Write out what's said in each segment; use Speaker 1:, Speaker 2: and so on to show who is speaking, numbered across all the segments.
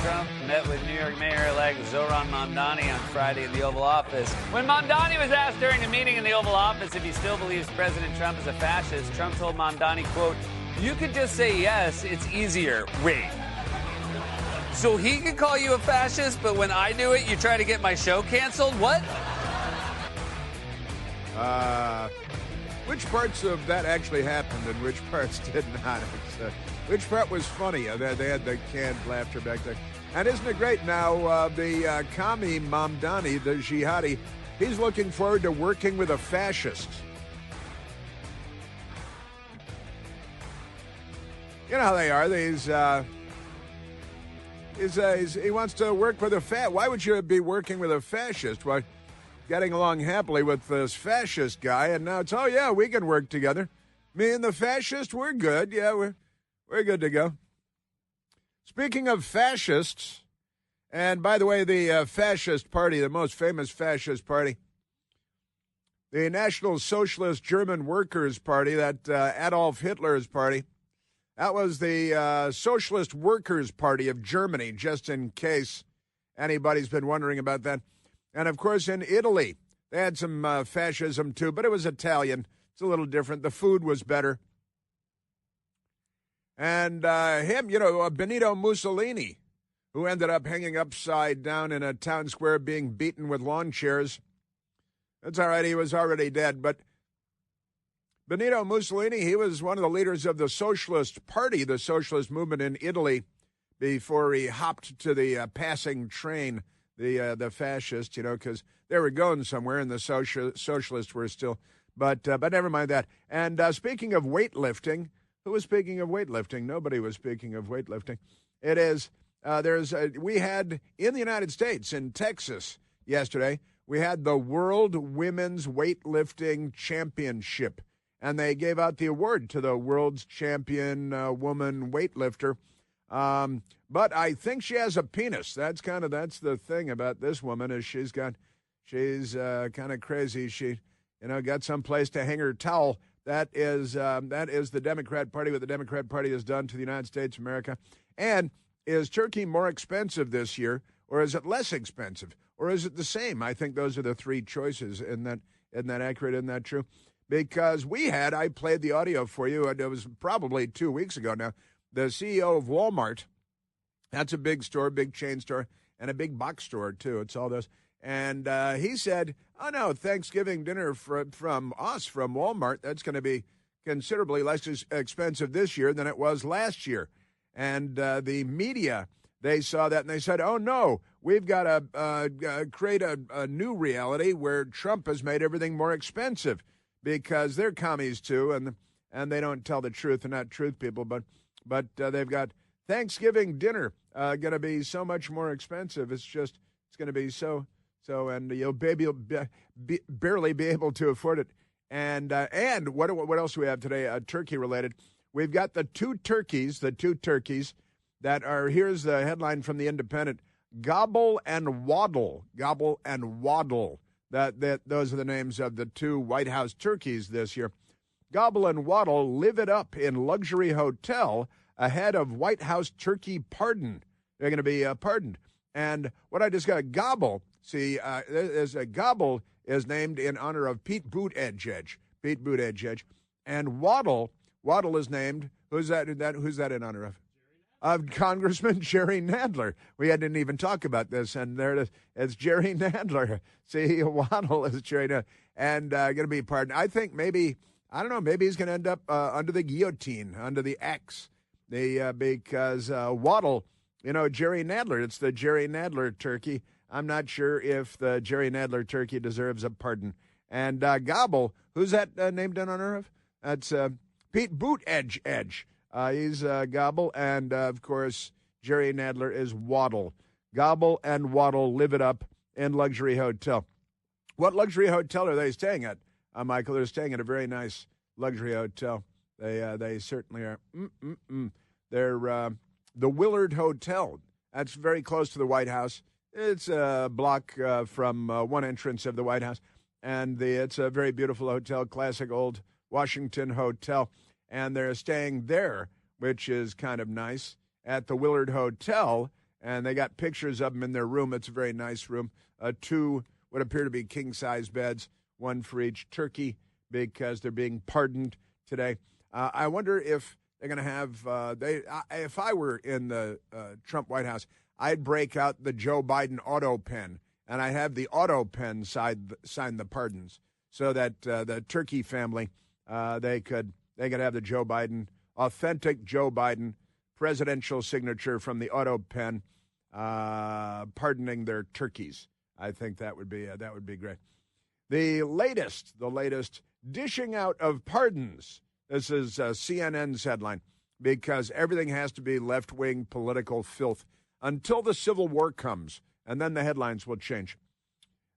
Speaker 1: Trump met with New York Mayor-elect Zohran Mamdani on Friday in the Oval Office. When Mamdani was asked during a meeting in the Oval Office if he still believes President Trump is a fascist, Trump told Mamdani, quote, "You could just say yes, it's easier." Wait. So he could call you a fascist, but when I do it, you try to get my show canceled? What?
Speaker 2: Which parts of that actually happened and which parts did not? Which part was funny? They had the canned laughter back there. And isn't it great now, the commie Mamdani, the jihadi, he's looking forward to working with a fascist. You know how they are. He wants to work with a Why would you be working with a fascist? Why? Getting along happily with this fascist guy, and now it's, oh, yeah, we can work together. Me and the fascist, we're good. Yeah, we're good to go. Speaking of fascists, and by the way, the fascist party, the most famous fascist party, the National Socialist German Workers' Party, that Adolf Hitler's party, that was the Socialist Workers' Party of Germany, just in case anybody's been wondering about that. And, of course, in Italy, they had some fascism, too, but it was Italian. It's a little different. The food was better. And Benito Mussolini, who ended up hanging upside down in a town square being beaten with lawn chairs. That's all right. He was already dead. But Benito Mussolini, he was one of the leaders of the Socialist Party, the socialist movement in Italy, before he hopped to the passing train. The fascists, because they were going somewhere, and the socialists were still. But never mind that. And speaking of weightlifting, who was speaking of weightlifting? Nobody was speaking of weightlifting. It is we had in the United States, in Texas, yesterday, we had the World Women's Weightlifting Championship, and they gave out the award to the world's champion woman weightlifter. But I think she has a penis. That's the thing about this woman is she's kind of crazy. She, got some place to hang her towel. That is the Democrat Party, what the Democrat Party has done to the United States of America. And is Turkey more expensive this year, or is it less expensive, or is it the same? I think those are the three choices. Isn't that accurate? Isn't that true? Because I played the audio for you, and it was probably 2 weeks ago now. The CEO of Walmart, that's a big store, big chain store, and a big box store, too. It's all those. And he said, oh, no, Thanksgiving dinner from Walmart, that's going to be considerably less expensive this year than it was last year. And the media, they saw that, and they said, oh, no, we've got to create a new reality where Trump has made everything more expensive because they're commies, too, and they don't tell the truth. They're not truth people, but they've got Thanksgiving dinner going to be so much more expensive. It's going to be so, and you'll barely be able to afford it. And what else do we have today? Turkey related. We've got the two turkeys that are. Here's the headline from the Independent: Gobble and Waddle. Gobble and Waddle. Those are the names of the two White House turkeys this year. Gobble and Waddle live it up in luxury hotel ahead of White House turkey pardon. They're going to be pardoned. And what I just got, Gobble, there's a Gobble is named in honor of Pete Buttigieg. And Waddle is named, who's that in honor of? Of Congressman Jerry Nadler. We didn't even talk about this, and there it is. It's Jerry Nadler. See, Waddle is Jerry Nadler. And going to be pardoned. I think maybe he's going to end up under the guillotine, under the axe. Because Waddle, Jerry Nadler, it's the Jerry Nadler turkey. I'm not sure if the Jerry Nadler turkey deserves a pardon. And Gobble, who's that named in honor of? That's Pete Buttigieg. He's Gobble, and, of course, Jerry Nadler is Waddle. Gobble and Waddle live it up in luxury hotel. What luxury hotel are they staying at, Michael? They're staying at a very nice luxury hotel. They certainly are. They're the Willard Hotel. That's very close to the White House. It's a block from one entrance of the White House. And it's a very beautiful hotel, classic old Washington hotel. And they're staying there, which is kind of nice, at the Willard Hotel. and they got pictures of them in their room. It's a very nice room. Two what appear to be king-size beds, one for each turkey, because they're being pardoned today. I wonder if they're going to have if I were in the Trump White House, I'd break out the Joe Biden auto pen, and I have the auto pen sign the pardons, so that the turkey family they could have the Joe Biden, authentic Joe Biden presidential signature from the auto pen, pardoning their turkeys. I think that would be great. The latest dishing out of pardons. This is CNN's headline, because everything has to be left-wing political filth until the Civil War comes, and then the headlines will change.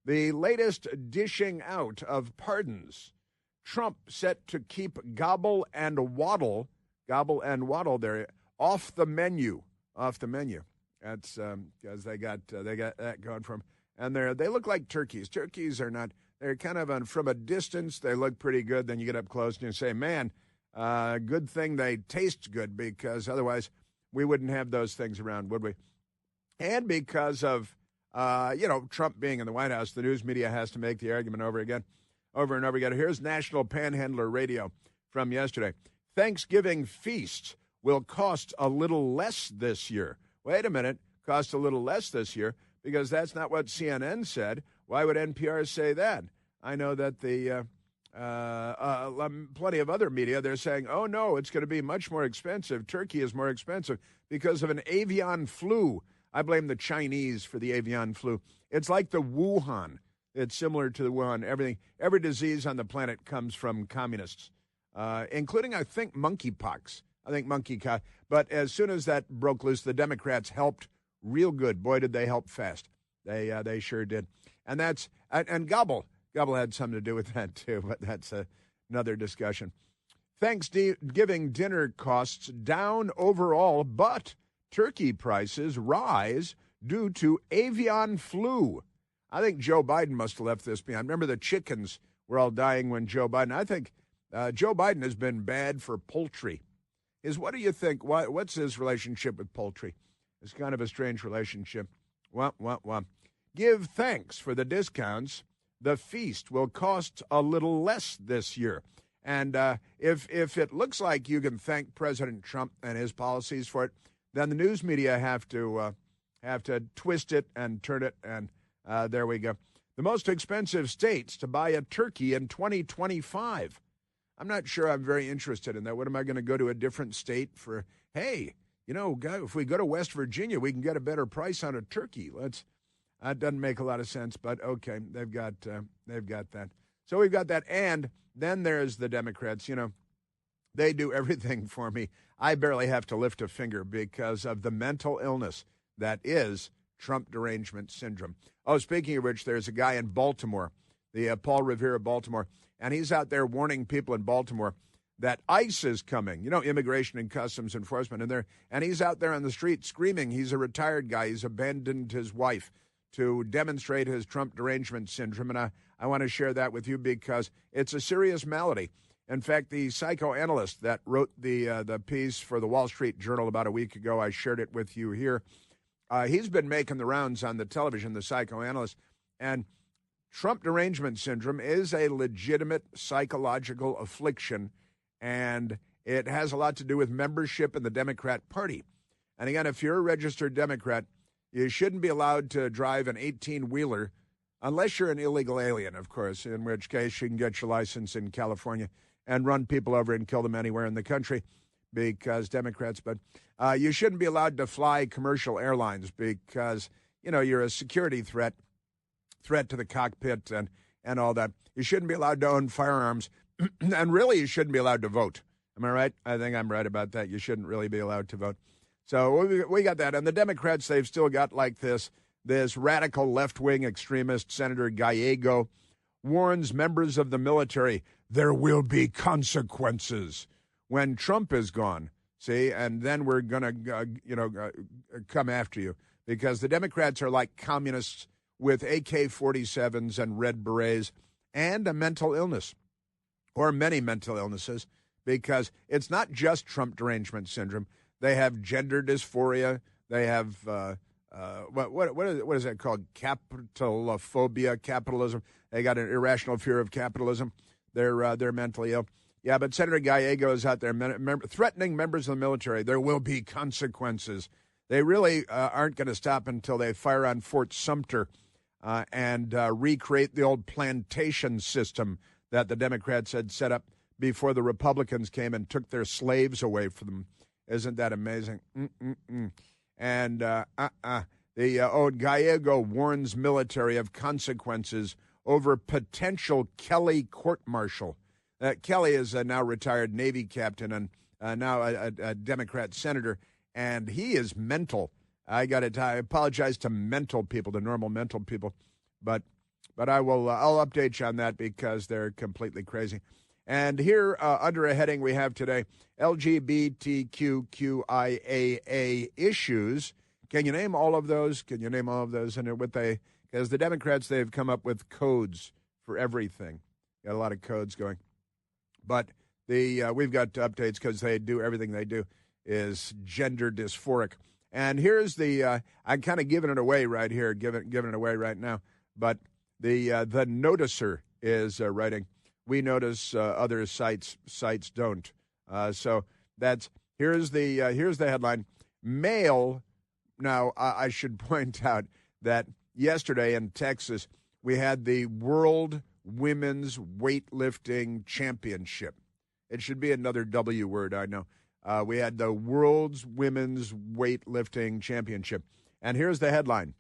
Speaker 2: The latest dishing out of pardons. Trump set to keep gobble and waddle there off the menu. That's because they got that going from, and they look like turkeys. Turkeys are not. They're kind of from a distance. They look pretty good. Then you get up close and you say, "Man, good thing they taste good, because otherwise we wouldn't have those things around, would we?" And because of Trump being in the White House, the news media has to make the argument over and over again. Here's National Panhandler Radio from yesterday. Thanksgiving feast will cost a little less this year. Wait a minute, cost a little less this year, because that's not what CNN said. Why would NPR say that? I know that the plenty of other media, they're saying, oh, no, it's going to be much more expensive. Turkey is more expensive because of an avian flu. I blame the Chinese for the avian flu. It's like the Wuhan. It's similar to the Wuhan. Every disease on the planet comes from communists, including, I think, monkeypox. But as soon as that broke loose, the Democrats helped real good. Boy, did they help fast. They sure did. And Gobble had something to do with that, too, but that's another discussion. Thanksgiving dinner costs down overall, but turkey prices rise due to avian flu. I think Joe Biden must have left this behind. Remember, the chickens were all dying when Joe Biden. I think Joe Biden has been bad for poultry. What do you think? What's his relationship with poultry? It's kind of a strange relationship. Give thanks for the discounts. The feast will cost a little less this year. And if it looks like you can thank President Trump and his policies for it, then the news media have to twist it and turn it, and there we go. The most expensive states to buy a turkey in 2025. I'm not sure I'm very interested in that. What am I going to go to a different state for? Hey, if we go to West Virginia, we can get a better price on a turkey. That doesn't make a lot of sense, but okay, they've got that. So we've got that, and then there's the Democrats. They do everything for me. I barely have to lift a finger because of the mental illness that is Trump derangement syndrome. Oh, speaking of which, there's a guy in Baltimore, the Paul Revere of Baltimore, and he's out there warning people in Baltimore that ICE is coming, Immigration and Customs Enforcement, and he's out there on the street screaming. He's a retired guy. He's abandoned his wife to demonstrate his Trump derangement syndrome, and I want to share that with you because it's a serious malady. In fact, the psychoanalyst that wrote the piece for the Wall Street Journal about a week ago, I shared it with you here. He's been making the rounds on the television, the psychoanalyst, and Trump derangement syndrome is a legitimate psychological affliction, and it has a lot to do with membership in the Democrat Party. And again, if you're a registered Democrat, you shouldn't be allowed to drive an 18-wheeler unless you're an illegal alien, of course, in which case you can get your license in California and run people over and kill them anywhere in the country because Democrats. But you shouldn't be allowed to fly commercial airlines because, you're a security threat to the cockpit and all that. You shouldn't be allowed to own firearms, and really you shouldn't be allowed to vote. Am I right? I think I'm right about that. You shouldn't really be allowed to vote. So we got that. And the Democrats, they've still got like this radical left-wing extremist, Senator Gallego, warns members of the military there will be consequences when Trump is gone. See, and then we're going to, come after you because the Democrats are like communists with AK-47s and red berets and a mental illness or many mental illnesses because it's not just Trump derangement syndrome. They have gender dysphoria. They have what is that called? Capitalophobia, capitalism. They got an irrational fear of capitalism. They're mentally ill. Yeah, but Senator Gallego is out there threatening members of the military. There will be consequences. They really aren't going to stop until they fire on Fort Sumter and recreate the old plantation system that the Democrats had set up before the Republicans came and took their slaves away from them. Isn't that amazing? And Gallego warns military of consequences over potential Kelly court-martial. Kelly is a now retired Navy captain and now a Democrat senator, and he is mental. I apologize to mental people, to normal mental people, but I'll update you on that because they're completely crazy. And here, under a heading we have today, LGBTQIAA issues. Can you name all of those? And because the Democrats, they've come up with codes for everything. Got a lot of codes going. But we've got updates because they do everything they do is gender dysphoric. And here's I'm kind of giving it away right here, giving it away right now. But the Noticer is writing, we notice other sites don't. So here's the headline. Male. Now I should point out that yesterday in Texas we had the World Women's Weightlifting Championship. It should be another W word, I know. We had the World's Women's Weightlifting Championship. And here's the headline.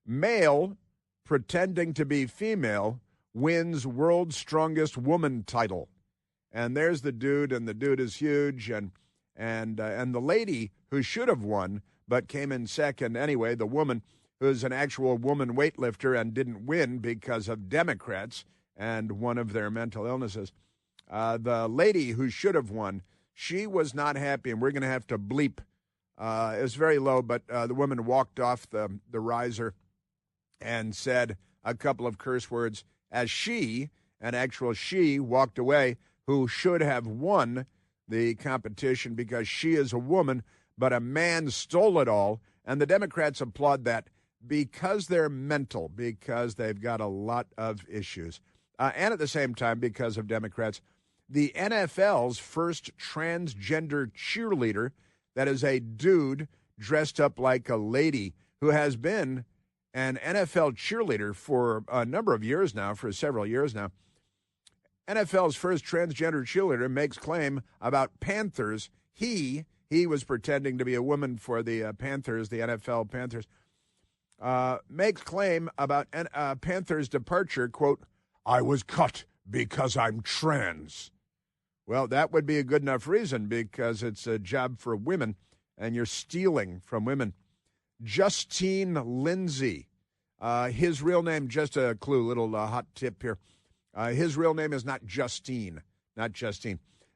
Speaker 2: Male pretending to be female wins World's Strongest Woman title. And there's the dude, and the dude is huge. And the lady who should have won but came in second anyway, the woman who's an actual woman weightlifter and didn't win because of Democrats and one of their mental illnesses. The lady who should have won, she was not happy, and we're going to have to bleep. It was very low, but the woman walked off the riser and said a couple of curse words as she walked away, who should have won the competition because she is a woman, but a man stole it all, and the Democrats applaud that. Because they're mental, because they've got a lot of issues. And at the same time, because of Democrats, the NFL's first transgender cheerleader, that is a dude dressed up like a lady who has been an NFL cheerleader for a number of years now, for several years now. NFL's first transgender cheerleader makes claim about Panthers. He was pretending to be a woman for the Panthers, the NFL Panthers. Makes claim about Panthers' departure, quote, I was cut because I'm trans. Well, that would be a good enough reason because it's a job for women and you're stealing from women. Justine Lindsay, his real name, just a clue, little hot tip here. His real name is not Justine.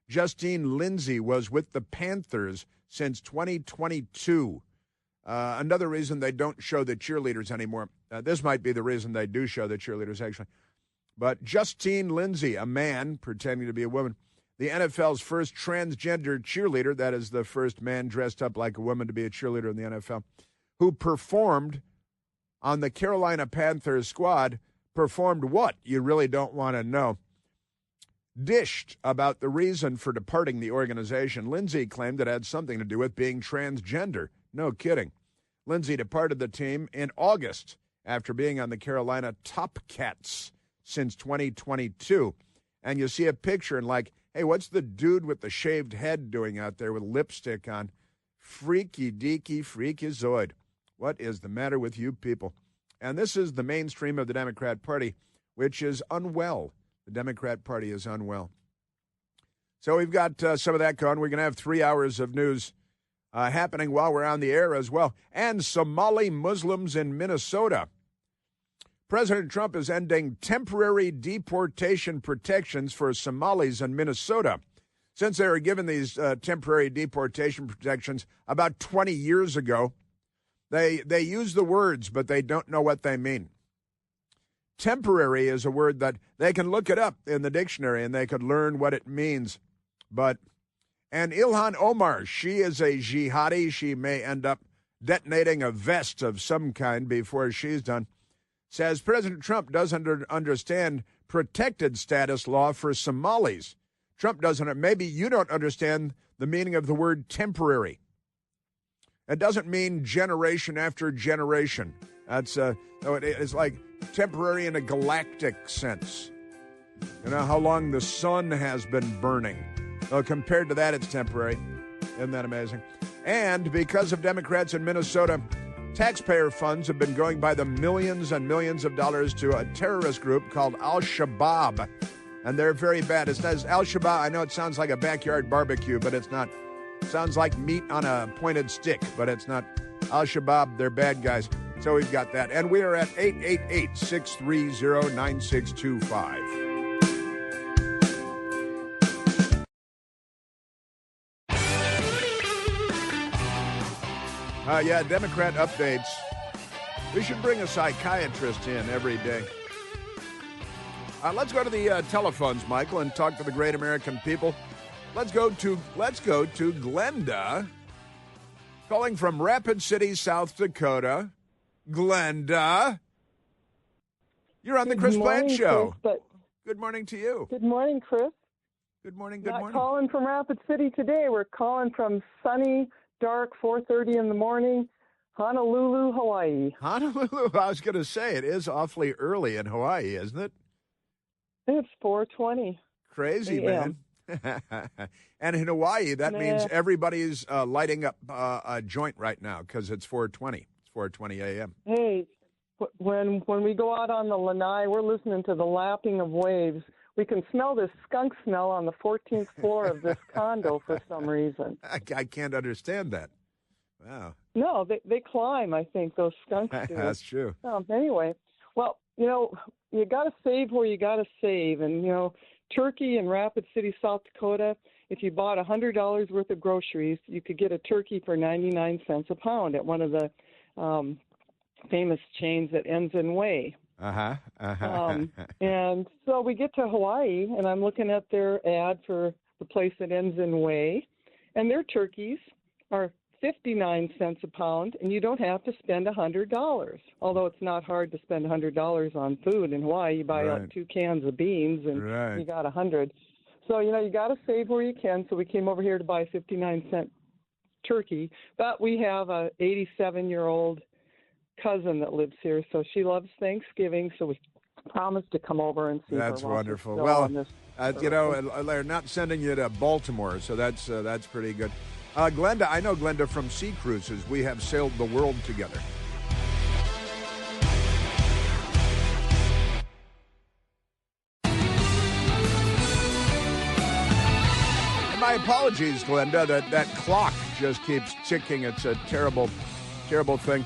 Speaker 2: Justine Lindsay was with the Panthers since 2022. Another reason they don't show the cheerleaders anymore. This might be the reason they do show the cheerleaders, actually. But Justine Lindsay, a man pretending to be a woman, the NFL's first transgender cheerleader, that is the first man dressed up like a woman to be a cheerleader in the NFL, who performed on the Carolina Panthers squad, performed what? You really don't want to know. Dished about the reason for departing the organization. Lindsay claimed it had something to do with being transgender. No kidding. Lindsay departed the team in August after being on the Carolina Top Cats since 2022. And you see a picture and like, hey, what's the dude with the shaved head doing out there with lipstick on? Freaky deaky freakazoid. What is the matter with you people? And this is the mainstream of the Democrat Party, which is unwell. The Democrat Party is unwell. So we've got some of that going. We're going to have 3 hours of news happening while we're on the air as well. And Somali Muslims in Minnesota. President Trump is ending temporary deportation protections for Somalis in Minnesota. Since they were given these temporary deportation protections about 20 years ago, they use the words, but they don't know what they mean. Temporary is a word that they can look it up in the dictionary and they could learn what it means. And Ilhan Omar, she is a jihadi. She may end up detonating a vest of some kind before she's done, says President Trump doesn't understand protected status law for Somalis. Trump doesn't. Maybe you don't understand the meaning of the word temporary. It doesn't mean generation after generation. It's like temporary in a galactic sense. You know how long the sun has been burning. Well, compared to that, it's temporary. Isn't that amazing? And because of Democrats in Minnesota, taxpayer funds have been going by the millions and millions of dollars to a terrorist group called Al-Shabaab. And they're very bad. It says Al-Shabaab. I know it sounds like a backyard barbecue, but it's not. It sounds like meat on a pointed stick, but it's not. Al-Shabaab, they're bad guys. So we've got that. And we are at 888-630-9625. Democrat updates. We should bring a psychiatrist in every day. Let's go to the telephones, Michael, and talk to the great American people. Let's go to Glenda, calling from Rapid City, South Dakota. Glenda, you're on the Chris Plant Show.
Speaker 3: Chris,
Speaker 2: good morning to you.
Speaker 3: Good morning, Chris.
Speaker 2: Good morning.
Speaker 3: Not calling from Rapid City today. We're calling from sunny, dark, 4:30 in the morning, Honolulu, Hawaii.
Speaker 2: Honolulu. I was going to say, it is awfully early in Hawaii, isn't it?
Speaker 3: It's 4:20.
Speaker 2: Crazy, man. And in Hawaii, that means everybody's lighting up a joint right now because it's 4:20. It's 4:20 a.m.
Speaker 3: Hey, when we go out on the lanai, we're listening to the lapping of waves. We can smell this skunk smell on the 14th floor of this condo for some reason.
Speaker 2: I can't understand that. Wow.
Speaker 3: No, they climb, I think, those skunks do.
Speaker 2: That's true.
Speaker 3: Anyway, well, you got to save where you got to save. And, turkey in Rapid City, South Dakota, if you bought $100 worth of groceries, you could get a turkey for 99 cents a pound at one of the famous chains that ends in way. And so we get to Hawaii, and I'm looking at their ad for the place that ends in way, and their turkeys are 59 cents a pound, and you don't have to spend $100. Although it's not hard to spend $100 on food in Hawaii. You buy like 2 cans of beans, and you got 100. So, you got to save where you can. So we came over here to buy a 59-cent turkey. But we have a 87-year-old cousin that lives here, so she loves Thanksgiving. So we promised to come over and see her.
Speaker 2: That's wonderful. Well, they're not sending you to Baltimore, so that's pretty good. Glenda, I know Glenda from Sea Cruises. We have sailed the world together. And my apologies, Glenda, that clock just keeps ticking. It's a terrible, terrible thing.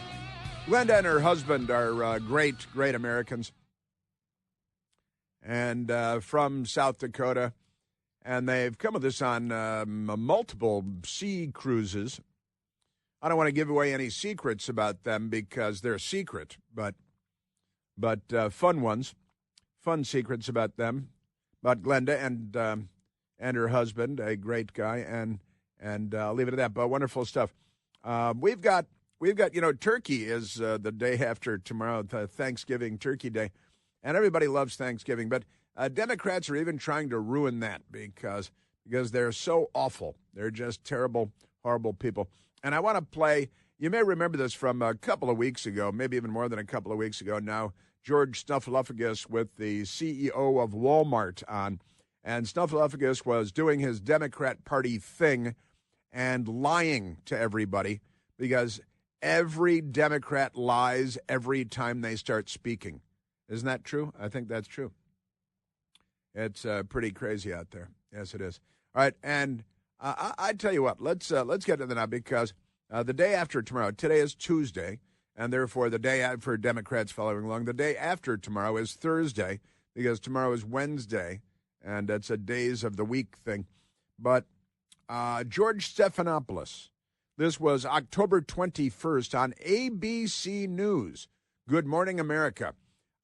Speaker 2: Glenda and her husband are great Americans, and from South Dakota. And they've come with us on multiple sea cruises. I don't want to give away any secrets about them because they're secret, but fun ones, fun secrets about them, about Glenda and her husband, a great guy, and I'll leave it at that. But wonderful stuff. We've got turkey is the day after tomorrow, the Thanksgiving Turkey Day, and everybody loves Thanksgiving, but. Democrats are even trying to ruin that because they're so awful. They're just terrible, horrible people. And I want to play, you may remember this from a couple of weeks ago, maybe even more than a couple of weeks ago now, George Snuffleupagus with the CEO of Walmart on. And Snuffleupagus was doing his Democrat Party thing and lying to everybody because every Democrat lies every time they start speaking. Isn't that true? I think that's true. It's pretty crazy out there. Yes, it is. All right, and I tell you what, let's get to that now because the day after tomorrow, today is Tuesday, and therefore the day for Democrats following along, the day after tomorrow is Thursday because tomorrow is Wednesday, and it's a days of the week thing. But George Stephanopoulos, this was October 21st on ABC News. Good Morning America.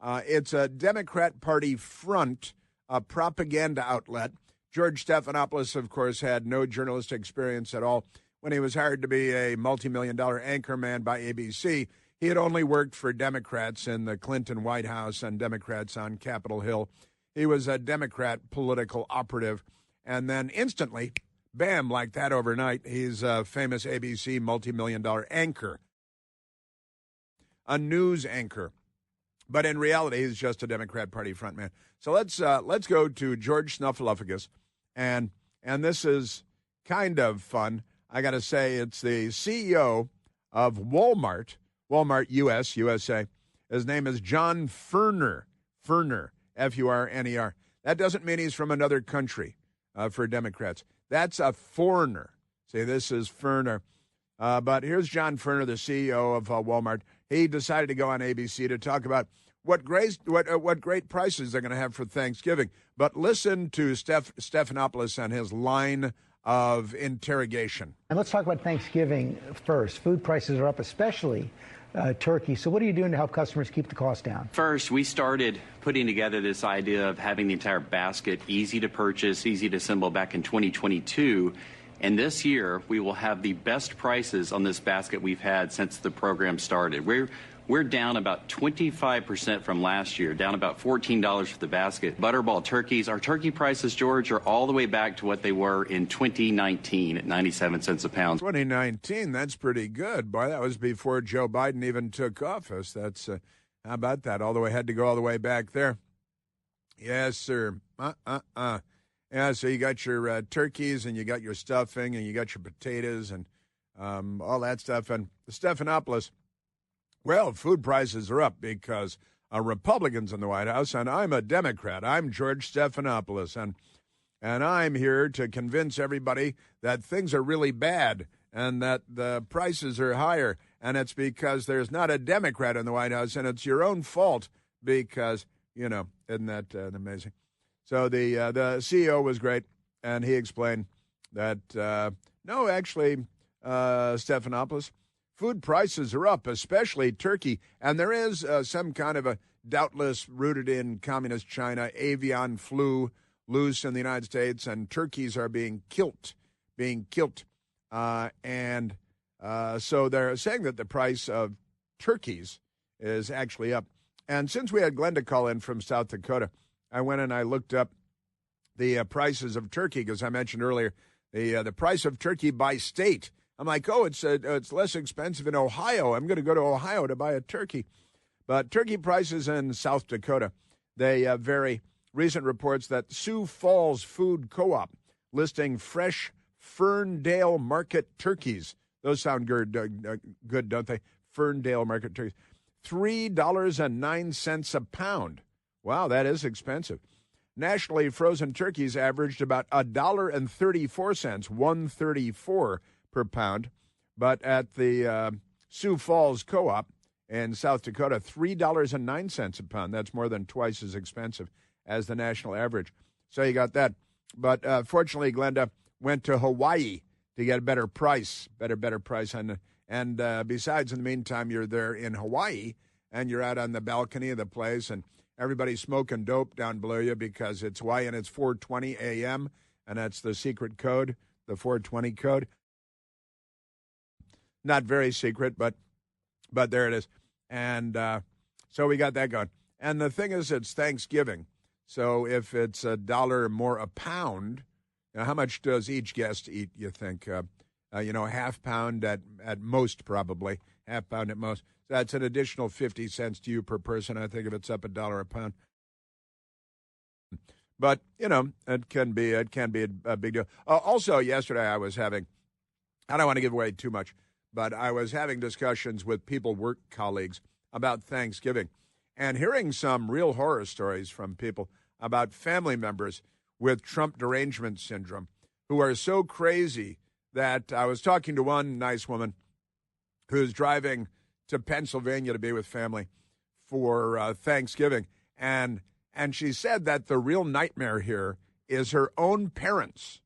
Speaker 2: It's a Democrat Party front. A propaganda outlet. George Stephanopoulos, of course, had no journalistic experience at all. when he was hired to be a multi-million-dollar anchorman by ABC, he had only worked for Democrats in the Clinton White House and Democrats on Capitol Hill. He was a Democrat political operative. And then instantly, bam, like that overnight, he's a famous ABC multi-million-dollar anchor, a news anchor. But in reality, he's just a Democrat Party frontman. So let's go to George Snuffleupagus, and this is kind of fun. I got to say, it's the CEO of Walmart USA. His name is John Furner, F-U-R-N-E-R. That doesn't mean he's from another country for Democrats. That's a foreigner. See, this is Furner. But here's John Furner, the CEO of Walmart. He decided to go on ABC to talk about what great prices they're going to have for Thanksgiving. But listen to Stephanopoulos and his line of interrogation.
Speaker 4: And let's talk about Thanksgiving first. Food prices are up, especially turkey. So what are you doing to help customers keep the cost down?
Speaker 5: First, we started putting together this idea of having the entire basket easy to purchase, easy to assemble back in 2022. And this year, we will have the best prices on this basket we've had since the program started. We're down about 25% from last year, down about $14 for the basket. Butterball turkeys, our turkey prices, George, are all the way back to what they were in 2019 at 97 cents a pound.
Speaker 2: 2019, that's pretty good. Boy, that was before Joe Biden even took office. That's, how about that? Had to go all the way back there. Yes, sir. Yeah, so you got your turkeys and you got your stuffing and you got your potatoes and all that stuff. And Stephanopoulos, well, food prices are up because Republicans in the White House, and I'm a Democrat. I'm George Stephanopoulos, and I'm here to convince everybody that things are really bad and that the prices are higher, and it's because there's not a Democrat in the White House, and it's your own fault because, isn't that amazing? So the CEO was great, and he explained that, no, actually, Stephanopoulos, food prices are up, especially turkey, and there is some kind of a doubtless rooted in communist China avian flu loose in the United States, and turkeys are being killed. And so they're saying that the price of turkeys is actually up. And since we had Glenda call in from South Dakota, I went and I looked up the prices of turkey, because I mentioned earlier the price of turkey by state. I'm like, it's less expensive in Ohio. I'm going to go to Ohio to buy a turkey. But turkey prices in South Dakota, they vary. Recent reports that Sioux Falls Food Co-op listing fresh Ferndale Market turkeys. Those sound good, don't they? Ferndale Market turkeys. $3.09 a pound. Wow, that is expensive. Nationally, frozen turkeys averaged about $1.34, $1.34 per pound. But at the Sioux Falls Co-op in South Dakota, $3.09 a pound. That's more than twice as expensive as the national average. So you got that. But fortunately, Glenda went to Hawaii to get a better price. And besides, in the meantime, you're there in Hawaii, and you're out on the balcony of the place, and everybody's smoking dope down below you because it's Hawaii, and it's 4:20 a.m., and that's the secret code, the 420 code. Not very secret, but there it is. And so we got that going. And the thing is, it's Thanksgiving. So if it's $1 more a pound, how much does each guest eat, you think? Half pound at most, probably. Half pound at most. That's an additional 50 cents to you per person, I think, if it's up $1 a pound. But, it can be a big deal. Also, yesterday I was having, I don't want to give away too much, but I was having discussions with work colleagues about Thanksgiving and hearing some real horror stories from people about family members with Trump derangement syndrome who are so crazy that I was talking to one nice woman who's driving to Pennsylvania to be with family for Thanksgiving. And she said that the real nightmare here is her own parents,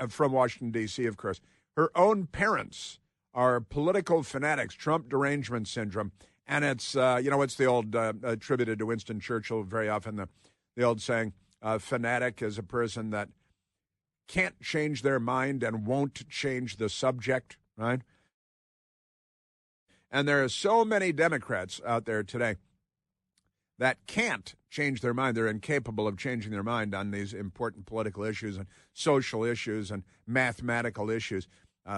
Speaker 2: from Washington, D.C., of course. Her own parents are political fanatics, Trump derangement syndrome. And it's, it's the old, attributed to Winston Churchill very often, the old saying, fanatic is a person that can't change their mind and won't change the subject, right? And there are so many Democrats out there today that can't change their mind. They're incapable of changing their mind on these important political issues and social issues and mathematical issues,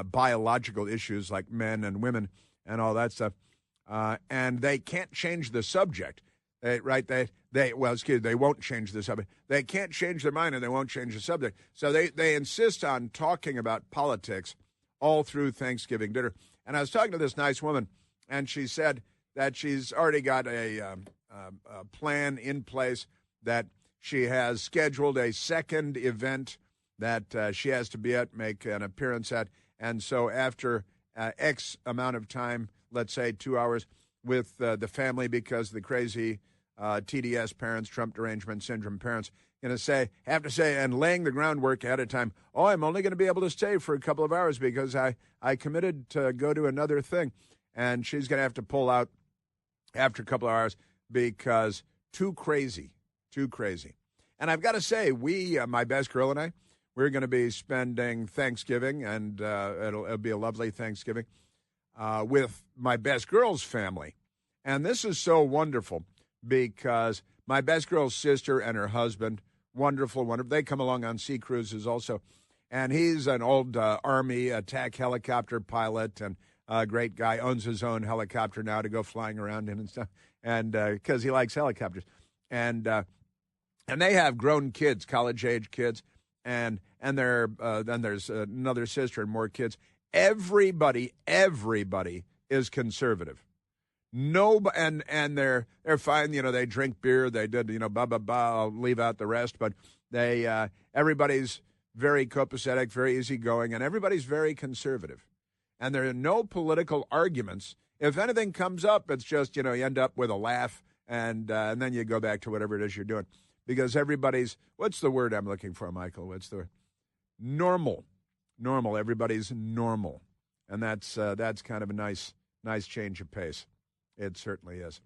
Speaker 2: biological issues like men and women and all that stuff. And they can't change the subject. They won't change the subject. They can't change their mind and they won't change the subject. So they insist on talking about politics all through Thanksgiving dinner. And I was talking to this nice woman, and she said that she's already got a plan in place, that she has scheduled a second event that she has to be at, make an appearance at. And so after X amount of time, let's say 2 hours, with the family, because the crazy TDS parents, Trump derangement syndrome parents, have to say, and laying the groundwork ahead of time, I'm only going to be able to stay for a couple of hours because I committed to go to another thing. And she's going to have to pull out after a couple of hours because too crazy. And I've got to say, my best girl and I, we're going to be spending Thanksgiving, and it'll be a lovely Thanksgiving, with my best girl's family. And this is so wonderful because my best girl's sister and her husband, wonderful. They come along on sea cruises also. And he's an old Army attack helicopter pilot and a great guy, owns his own helicopter now to go flying around in and stuff, and because he likes helicopters. And they have grown kids, college-age kids, and then there's another sister and more kids. Everybody is conservative. No, and they're fine. They drink beer. They did, I'll leave out the rest. But everybody's very copacetic, very easygoing, and everybody's very conservative. And there are no political arguments. If anything comes up, it's just, you end up with a laugh, and then you go back to whatever it is you're doing. Because everybody's, what's the word I'm looking for, Michael? What's the word? Normal. Everybody's normal. And that's kind of a nice change of pace. It certainly is.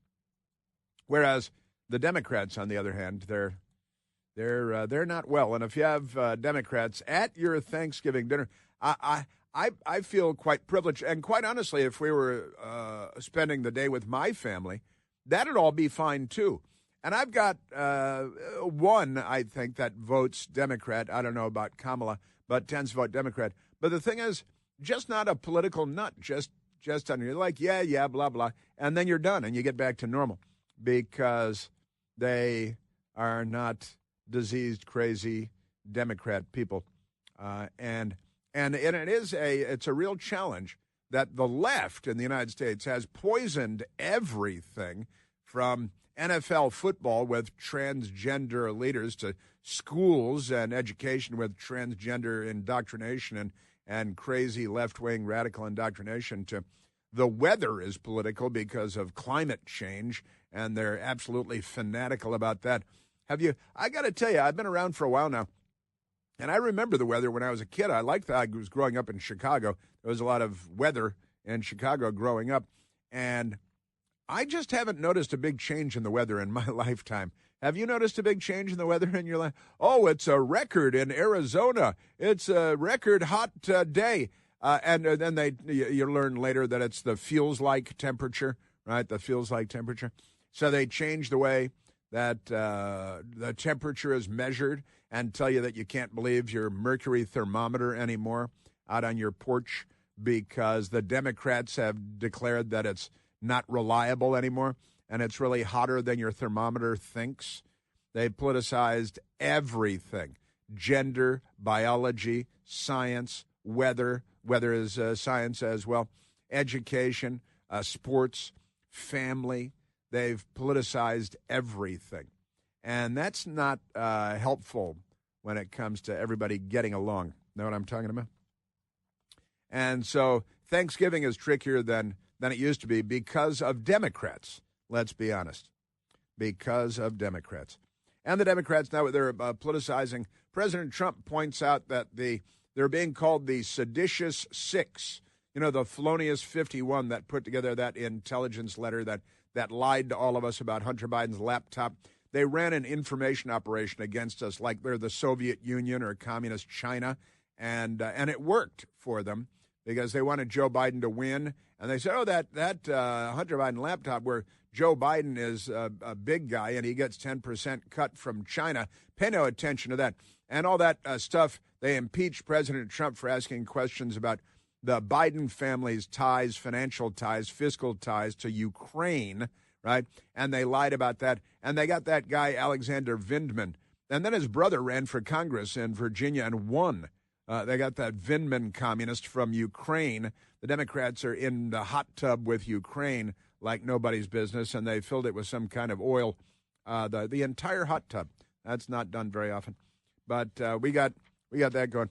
Speaker 2: Whereas the Democrats, on the other hand, they're not well. And if you have Democrats at your Thanksgiving dinner, I feel quite privileged. And quite honestly, if we were spending the day with my family, that'd all be fine too. And I've got one, I think, that votes Democrat. I don't know about Kamala, but tends to vote Democrat. But the thing is, just not a political nut, just on you're like, yeah, blah, blah. And then you're done and you get back to normal because they are not diseased, crazy Democrat people. And it's a real challenge that the left in the United States has poisoned everything from NFL football with transgender leaders to schools and education with transgender indoctrination and crazy left-wing radical indoctrination to the weather is political because of climate change, and they're absolutely fanatical about that. I got to tell you, I've been around for a while now, and I remember the weather when I was a kid. I liked that. I was growing up in Chicago. There was a lot of weather in Chicago growing up, and I just haven't noticed a big change in the weather in my lifetime. Have you noticed a big change in the weather in your life? Oh, it's a record in Arizona. It's a record hot day. And then you learn later that it's the feels-like temperature, right? The feels-like temperature. So they change the way that the temperature is measured and tell you that you can't believe your mercury thermometer anymore out on your porch because the Democrats have declared that it's not reliable anymore, and it's really hotter than your thermometer thinks. They politicized everything: gender, biology, science, weather is science as well, education, sports, family. They've politicized everything. And that's not helpful when it comes to everybody getting along. Know what I'm talking about? And so Thanksgiving is trickier than it used to be because of Democrats. Let's be honest. Because of Democrats. And the Democrats, now they're politicizing. President Trump points out that they're being called the seditious six. The felonious 51 that put together that intelligence letter that lied to all of us about Hunter Biden's laptop. They ran an information operation against us like they're the Soviet Union or Communist China, and it worked for them because they wanted Joe Biden to win. And they said, that Hunter Biden laptop where Joe Biden is a big guy and he gets 10% cut from China. Pay no attention to that. And all that stuff, they impeached President Trump for asking questions about the Biden family's ties, financial ties, fiscal ties to Ukraine, right? And they lied about that. And they got that guy, Alexander Vindman. And then his brother ran for Congress in Virginia and won. They got that Vindman communist from Ukraine. The Democrats are in the hot tub with Ukraine like nobody's business, and they filled it with some kind of oil, the entire hot tub. That's not done very often. But we got that going.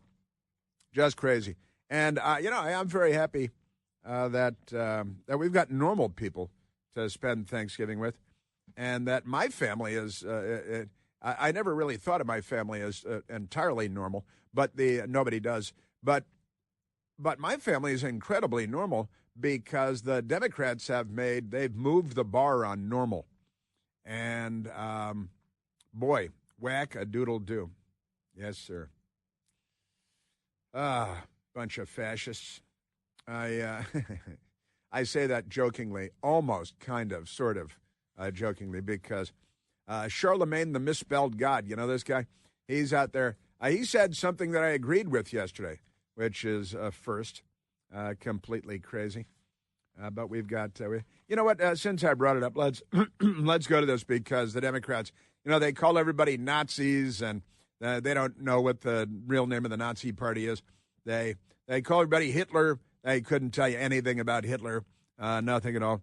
Speaker 2: Just crazy. And, I'm very happy that we've got normal people to spend Thanksgiving with, and that my family is I never really thought of my family as entirely normal, but nobody does. But my family is incredibly normal because the Democrats they've moved the bar on normal. And, boy, whack-a-doodle-do. Yes, sir. Bunch of fascists. I say that jokingly, almost, kind of, sort of jokingly, because Charlamagne, the misspelled God, you know this guy? He's out there. He said something that I agreed with yesterday, which is first, completely crazy. But we've got, you know what? Since I brought it up, let's go to this because the Democrats, they call everybody Nazis, and they don't know what the real name of the Nazi party is. They call everybody Hitler. They couldn't tell you anything about Hitler, nothing at all.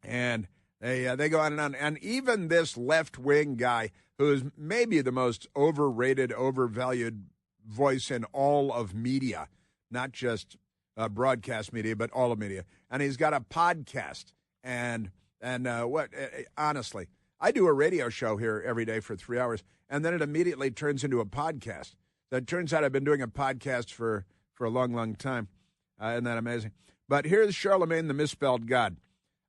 Speaker 2: And they go on and on. And even this left-wing guy, who is maybe the most overrated, overvalued voice in all of media, not just broadcast media, but all of media. And he's got a podcast. And honestly, I do a radio show here every day for 3 hours, and then it immediately turns into a podcast. So it turns out I've been doing a podcast for a long, long time. Isn't that amazing? But here's Charlamagne, the misspelled God.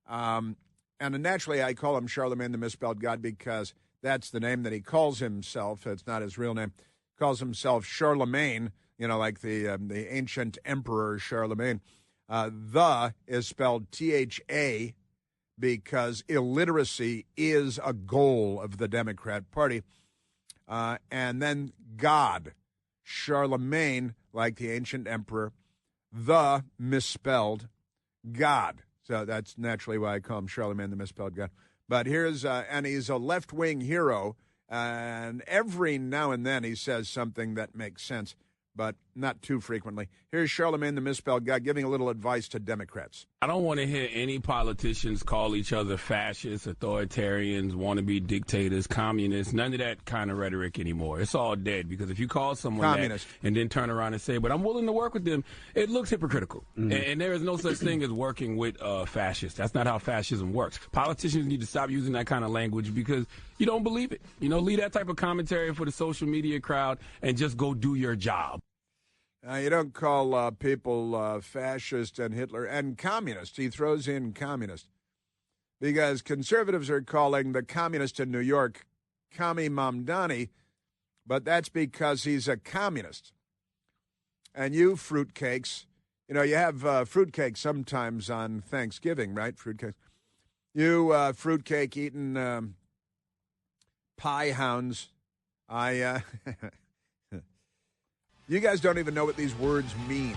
Speaker 2: And naturally, I call him Charlamagne, the misspelled God, because that's the name that he calls himself. It's not his real name. He calls himself Charlamagne, like the ancient emperor Charlemagne. The is spelled T-H-A because illiteracy is a goal of the Democrat Party. And then God, Charlemagne, like the ancient emperor, the misspelled God. So that's naturally why I call him Charlamagne, the misspelled God. But here's, and he's a left-wing hero, and every now and then he says something that makes sense, but not too frequently. Here's Charlamagne, the misspelled God, giving a little advice to Democrats.
Speaker 6: I don't want to hear any politicians call each other fascists, authoritarians, wannabe dictators, communists, none of that kind of rhetoric anymore. It's all dead, because if you call someone communist that and then turn around and say, but I'm willing to work with them, it looks hypocritical. Mm-hmm. And there is no such thing as working with fascists. That's not how fascism works. Politicians need to stop using that kind of language because you don't believe it. Leave that type of commentary for the social media crowd and just go do your job.
Speaker 2: You don't call people fascist and Hitler and communist. He throws in communist because conservatives are calling the communist in New York Kami Mamdani, but that's because he's a communist. And you fruitcakes, you have fruitcake sometimes on Thanksgiving, right? Fruitcake. You fruitcake eating pie hounds. You guys don't even know what these words mean.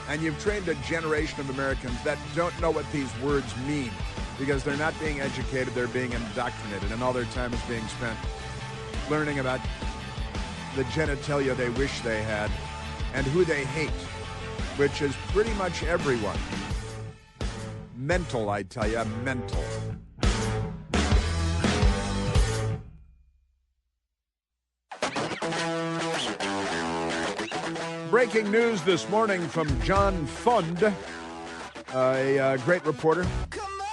Speaker 2: And you've trained a generation of Americans that don't know what these words mean because they're not being educated, they're being indoctrinated, and all their time is being spent learning about the genitalia they wish they had and who they hate, which is pretty much everyone. Mental, I tell you, mental. Breaking news this morning from John Fund, a great reporter.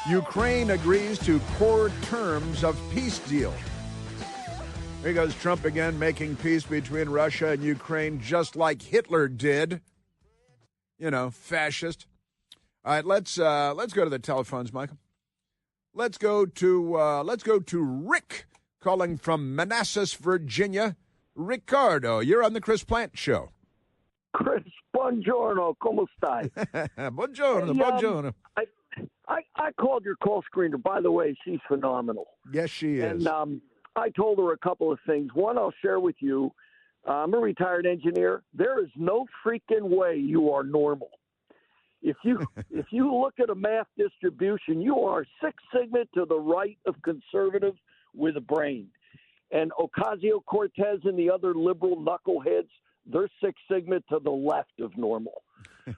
Speaker 2: Ukraine agrees to core terms of peace deal. Here goes Trump again, making peace between Russia and Ukraine just like Hitler did. Fascist. All right, let's go to the telephones, Michael. Let's go to Rick calling from Manassas, Virginia. Ricardo, you're on the Chris Plant Show.
Speaker 7: Chris, buongiorno, come stai?
Speaker 2: Buongiorno, buongiorno.
Speaker 7: I called your call screener. By the way, she's phenomenal.
Speaker 2: Yes, she is.
Speaker 7: And I told her a couple of things. One, I'll share with you. I'm a retired engineer. There is no freaking way you are normal. If you look at a math distribution, you are Six Sigma to the right of conservative with a brain. And Ocasio-Cortez and the other liberal knuckleheads, they're Six Sigma to the left of normal.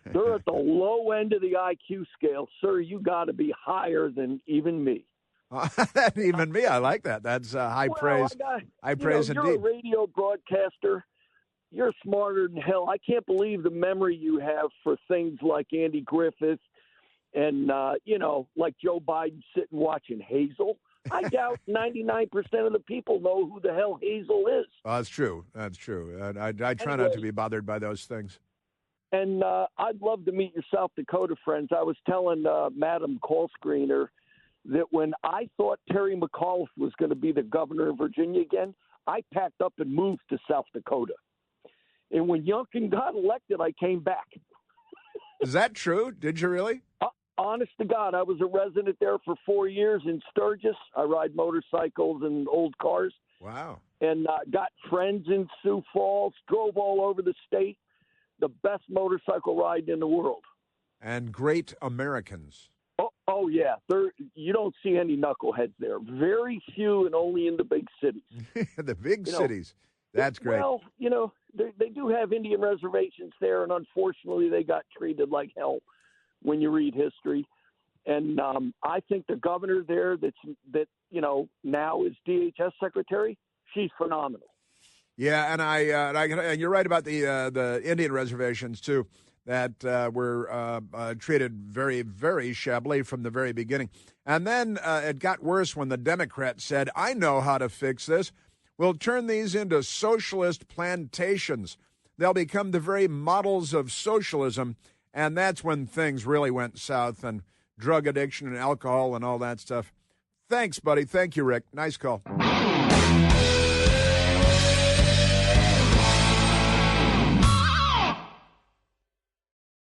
Speaker 7: They're at the low end of the IQ scale. Sir, you got to be higher than even me.
Speaker 2: Even me, I like that. That's high praise. High praise indeed.
Speaker 7: You're a radio broadcaster. You're smarter than hell. I can't believe the memory you have for things like Andy Griffith and, like Joe Biden sitting watching Hazel. I doubt 99% of the people know who the hell Hazel is.
Speaker 2: Oh, that's true. That's true. I try not to be bothered by those things.
Speaker 7: And I'd love to meet your South Dakota friends. I was telling Madam Call Screener that when I thought Terry McAuliffe was going to be the governor of Virginia again, I packed up and moved to South Dakota. And when Youngkin got elected, I came back.
Speaker 2: Is that true? Did you really?
Speaker 7: Honest to God, I was a resident there for 4 years in Sturgis. I ride motorcycles and old cars.
Speaker 2: Wow.
Speaker 7: And got friends in Sioux Falls, drove all over the state. The best motorcycle ride in the world.
Speaker 2: And great Americans.
Speaker 7: Oh yeah. You don't see any knuckleheads there. Very few and only in the big cities.
Speaker 2: The big cities. That's great.
Speaker 7: Well, they do have Indian reservations there, and unfortunately they got treated like hell when you read history. And I think the governor there that now is DHS secretary, she's phenomenal.
Speaker 2: Yeah, and you're right about the Indian reservations too, that were treated very, very shabbily from the very beginning. And then it got worse when the Democrats said, "I know how to fix this. We'll turn these into socialist plantations. They'll become the very models of socialism." And that's when things really went south, and drug addiction and alcohol and all that stuff. Thanks, buddy. Thank you, Rick. Nice call.